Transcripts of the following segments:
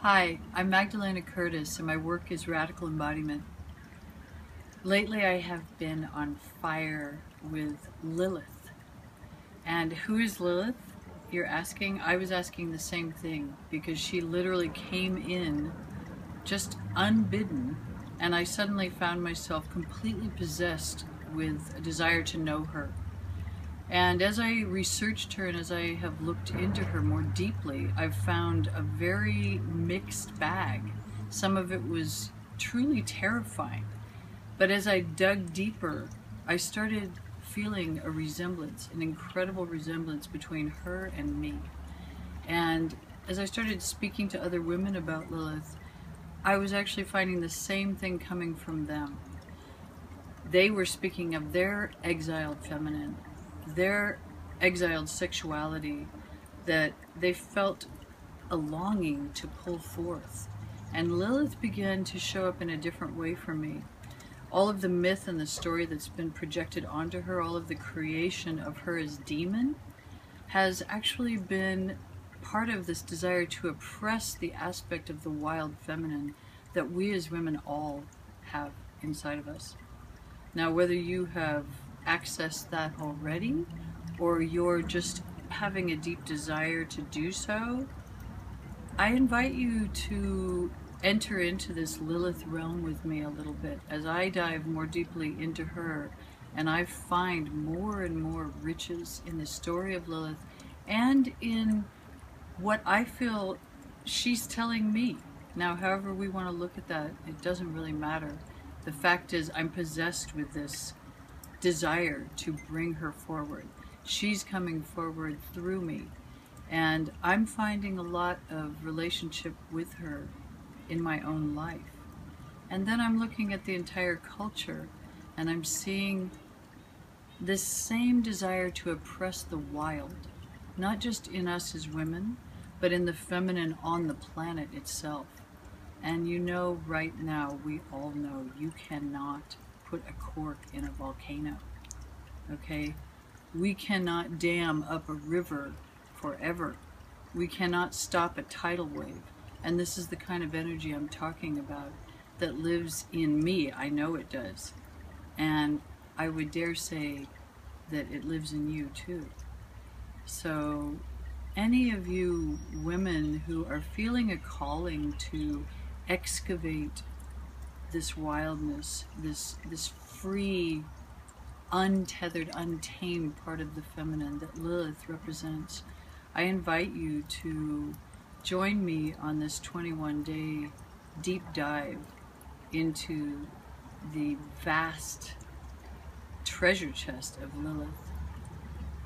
Hi, I'm Magdalena Curtis and my work is Radical Embodiment. Lately I have been on fire with Lilith. And who is Lilith? You're asking? I was asking the same thing because she literally came in just unbidden and I suddenly found myself completely possessed with a desire to know her. And as I researched her and as I have looked into her more deeply, I've found a very mixed bag. Some of it was truly terrifying. But as I dug deeper, I started feeling a resemblance, an incredible resemblance between her and me. And as I started speaking to other women about Lilith, I was actually finding the same thing coming from them. They were speaking of their exiled feminine, their exiled sexuality that they felt a longing to pull forth. And Lilith began to show up in a different way for me. All of the myth and the story that's been projected onto her, all of the creation of her as demon, has actually been part of this desire to oppress the aspect of the wild feminine that we as women all have inside of us. Now, whether you have accessed that already or you're just having a deep desire to do so, I invite you to enter into this Lilith realm with me a little bit as I dive more deeply into her and I find more and more riches in the story of Lilith and in what I feel she's telling me. Now, however we want to look at that, it doesn't really matter. The fact is, I'm possessed with this desire to bring her forward. She's coming forward through me, and I'm finding a lot of relationship with her in my own life. And then I'm looking at the entire culture, and I'm seeing this same desire to oppress the wild, not just in us as women, but in the feminine on the planet itself. And you know, right now, we all know you cannot put a cork in a volcano, okay? We cannot dam up a river forever. We cannot stop a tidal wave. And this is the kind of energy I'm talking about that lives in me. I know it does. And I would dare say that it lives in you too. So any of you women who are feeling a calling to excavate this wildness, this free, untethered, untamed part of the feminine that Lilith represents, I invite you to join me on this 21-day deep dive into the vast treasure chest of Lilith.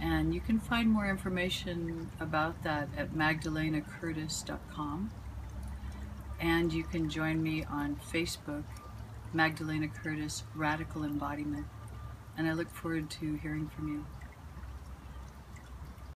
And you can find more information about that at magdalenacurtis.com. And you can join me on Facebook, Magdalena Curtis Radical Embodiment. And I look forward to hearing from you.